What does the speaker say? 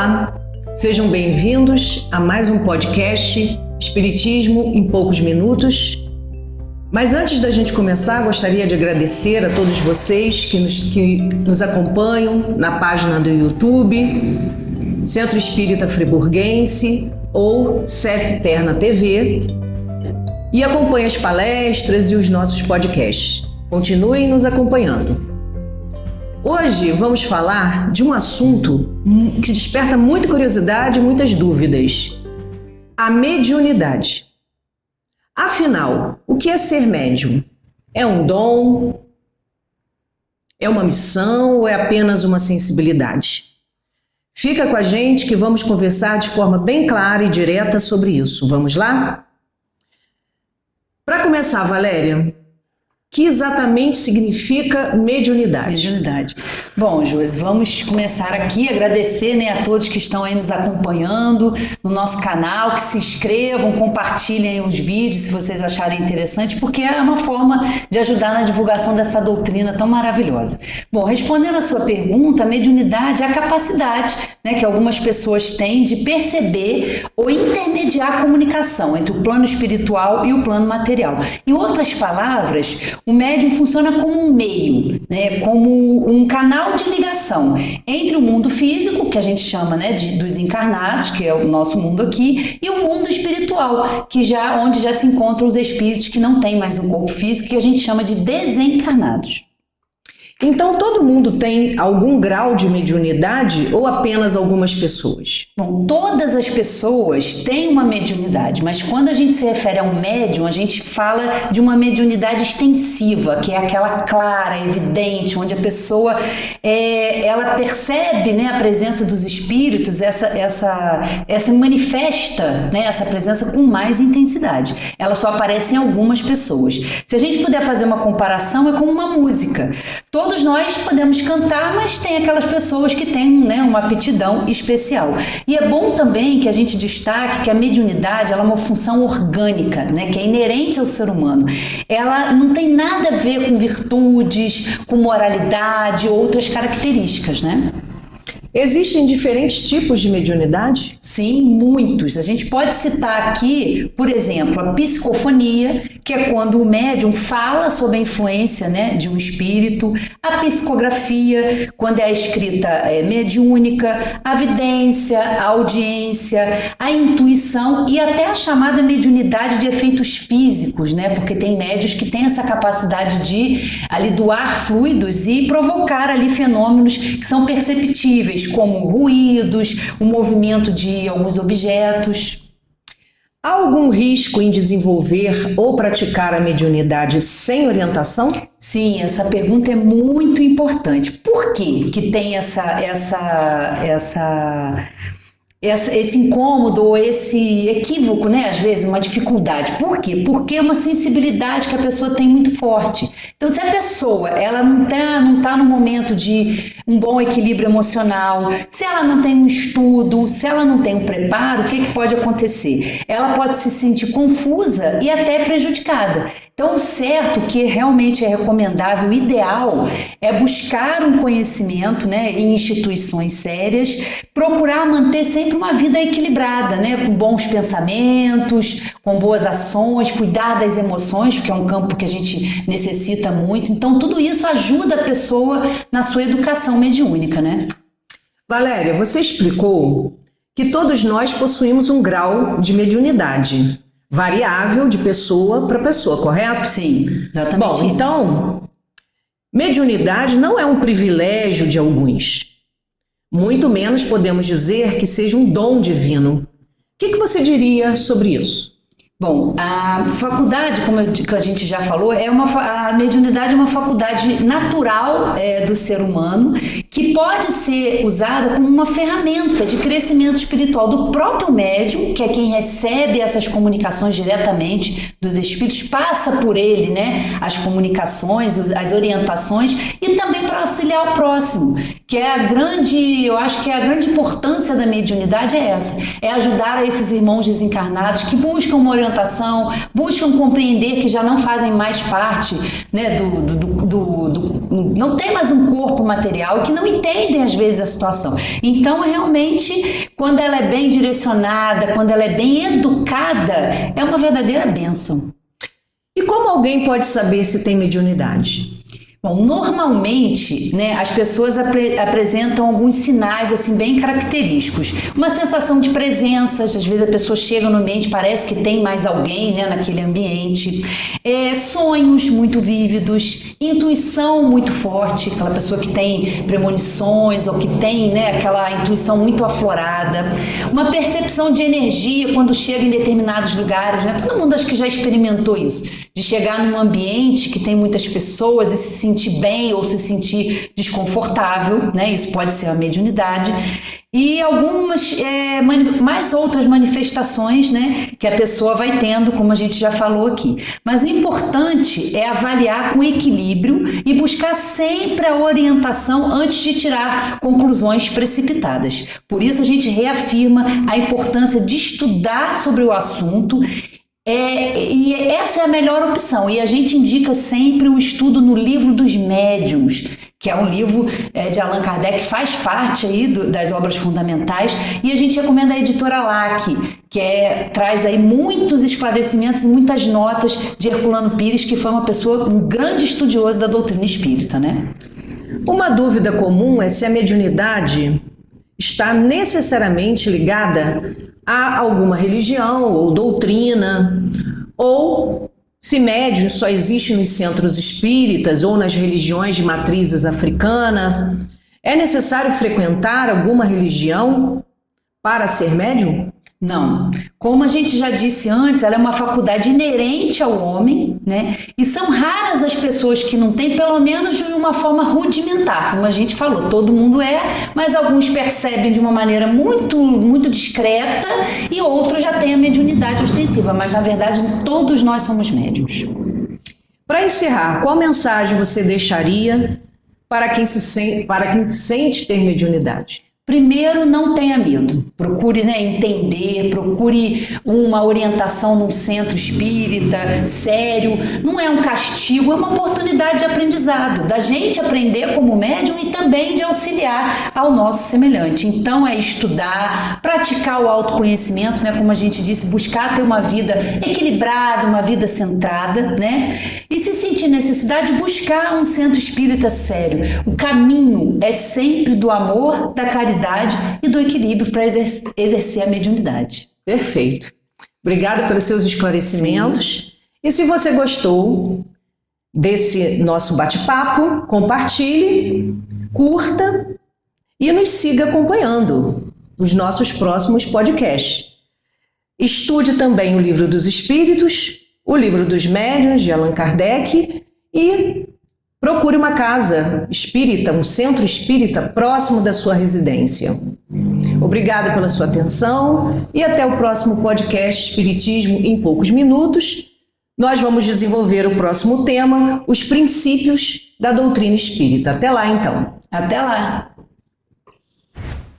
Olá, sejam bem-vindos a mais um podcast Espiritismo em Poucos Minutos. Mas antes da gente começar, gostaria de agradecer a todos vocês que nos acompanham na página do YouTube, Centro Espírita Friburguense ou CEF Terna TV, e acompanhem as palestras e os nossos podcasts. Continuem nos acompanhando. Hoje vamos falar de um assunto que desperta muita curiosidade e muitas dúvidas: a mediunidade. Afinal, o que é ser médium? É um dom? É uma missão ou é apenas uma sensibilidade? Fica com a gente que vamos conversar de forma bem clara e direta sobre isso. Vamos lá? Para começar, Valéria, o que exatamente significa mediunidade? Mediunidade. Bom, Josi, vamos começar aqui, agradecer, a todos que estão aí nos acompanhando no nosso canal, que se inscrevam, compartilhem os vídeos se vocês acharem interessante, porque é uma forma de ajudar na divulgação dessa doutrina tão maravilhosa. Bom, respondendo a sua pergunta, a mediunidade é a capacidade, que algumas pessoas têm de perceber ou intermediar a comunicação entre o plano espiritual e o plano material. Em outras palavras, o médium funciona como um meio, como um canal de ligação entre o mundo físico, que a gente chama dos encarnados, que é o nosso mundo aqui, e o mundo espiritual, onde já se encontram os espíritos que não têm mais um corpo físico, que a gente chama de desencarnados. Então, todo mundo tem algum grau de mediunidade ou apenas algumas pessoas? Bom, todas as pessoas têm uma mediunidade, mas quando a gente se refere a um médium, a gente fala de uma mediunidade extensiva, que é aquela clara, evidente, onde a pessoa ela percebe a presença dos espíritos, essa manifesta essa presença com mais intensidade. Ela só aparece em algumas pessoas. Se a gente puder fazer uma comparação, é como uma música. Todos nós podemos cantar, mas tem aquelas pessoas que têm uma aptidão especial. E é bom também que a gente destaque que a mediunidade ela é uma função orgânica, que é inerente ao ser humano. Ela não tem nada a ver com virtudes, com moralidade ou outras características, Existem diferentes tipos de mediunidade? Sim, muitos. A gente pode citar aqui, por exemplo, a psicofonia, que é quando o médium fala sob a influência de um espírito, a psicografia, quando é a escrita mediúnica, a vidência, a audiência, a intuição e até a chamada mediunidade de efeitos físicos, porque tem médios que têm essa capacidade de ali doar fluidos e provocar ali fenômenos que são perceptíveis, como ruídos, o movimento de alguns objetos. Há algum risco em desenvolver ou praticar a mediunidade sem orientação? Sim, essa pergunta é muito importante. Por que tem esse incômodo ou esse equívoco, às vezes uma dificuldade? Por quê? Porque é uma sensibilidade que a pessoa tem muito forte. Então, se a pessoa ela não tá no momento de um bom equilíbrio emocional, se ela não tem um estudo, se ela não tem um preparo, o que pode acontecer? Ela pode se sentir confusa e até prejudicada. Então, o certo, que realmente é recomendável, o ideal, é buscar um conhecimento em instituições sérias, procurar manter sempre uma vida equilibrada, com bons pensamentos, com boas ações, cuidar das emoções, porque é um campo que a gente necessita muito. Então, tudo isso ajuda a pessoa na sua educação mediúnica, Valéria, você explicou que todos nós possuímos um grau de mediunidade, variável de pessoa para pessoa, correto? Sim, exatamente. Bom, então, mediunidade não é um privilégio de alguns. Muito menos podemos dizer que seja um dom divino. O que você diria sobre isso? Bom, a faculdade, como a gente já falou, a mediunidade é uma faculdade natural do ser humano que pode ser usada como uma ferramenta de crescimento espiritual do próprio médium, que é quem recebe essas comunicações diretamente dos espíritos, passa por ele, as comunicações, as orientações, e também para auxiliar o próximo, que é eu acho que a grande importância da mediunidade é essa, é ajudar a esses irmãos desencarnados que buscam uma orientação orientação, buscam compreender que já não fazem mais parte, né, não tem mais um corpo material e que não entendem às vezes a situação. Então, realmente, quando ela é bem direcionada, quando ela é bem educada, é uma verdadeira bênção. E como alguém pode saber se tem mediunidade? Bom, normalmente, né, as pessoas apresentam alguns sinais assim bem característicos. Uma sensação de presença, às vezes a pessoa chega no ambiente, parece que tem mais alguém, né, naquele ambiente. Sonhos muito vívidos, intuição muito forte, aquela pessoa que tem premonições ou que tem, né, aquela intuição muito aflorada. Uma percepção de energia quando chega em determinados lugares, né? Todo mundo acho que já experimentou isso, de chegar num ambiente que tem muitas pessoas e se sentir bem ou se sentir desconfortável, né? Isso pode ser a mediunidade. E algumas, mais outras manifestações, né, que a pessoa vai tendo, como a gente já falou aqui. Mas o importante é avaliar com equilíbrio e buscar sempre a orientação antes de tirar conclusões precipitadas. Por isso a gente reafirma a importância de estudar sobre o assunto. E essa é a melhor opção, e a gente indica sempre o estudo no Livro dos Médiuns, que é um livro de Allan Kardec, faz parte aí das obras fundamentais, e a gente recomenda a editora LAC, que traz aí muitos esclarecimentos e muitas notas de Herculano Pires, que foi um grande estudioso da doutrina espírita, né? Uma dúvida comum é se a mediunidade está necessariamente ligada a alguma religião ou doutrina, ou se médium só existe nos centros espíritas ou nas religiões de matrizes africana. É necessário frequentar alguma religião para ser médium? Não. Como a gente já disse antes, ela é uma faculdade inerente ao homem, né? E são raras as pessoas que não têm, pelo menos de uma forma rudimentar, como a gente falou. Todo mundo mas alguns percebem de uma maneira muito, muito discreta e outros já têm a mediunidade ostensiva, mas na verdade todos nós somos médiuns. Para encerrar, qual mensagem você deixaria para quem sente ter mediunidade? Primeiro, não tenha medo. Procure, né, entender, procure uma orientação num centro espírita, sério. Não é um castigo, é uma oportunidade de aprendizado, da gente aprender como médium e também de auxiliar ao nosso semelhante. Então, é estudar, praticar o autoconhecimento, né, como a gente disse, buscar ter uma vida equilibrada, uma vida centrada, né? E se sentir necessidade, buscar um centro espírita sério. O caminho é sempre do amor, da caridade e do equilíbrio para exercer a mediunidade. Perfeito. Obrigada pelos seus esclarecimentos. Sim. E se você gostou desse nosso bate-papo, compartilhe, curta e nos siga acompanhando os nossos próximos podcasts. Estude também o Livro dos Espíritos, o Livro dos Médiuns, de Allan Kardec, e procure uma casa espírita, um centro espírita próximo da sua residência. Obrigada pela sua atenção e até o próximo podcast Espiritismo em Poucos Minutos. Nós vamos desenvolver o próximo tema, os princípios da doutrina espírita. Até lá, então. Até lá!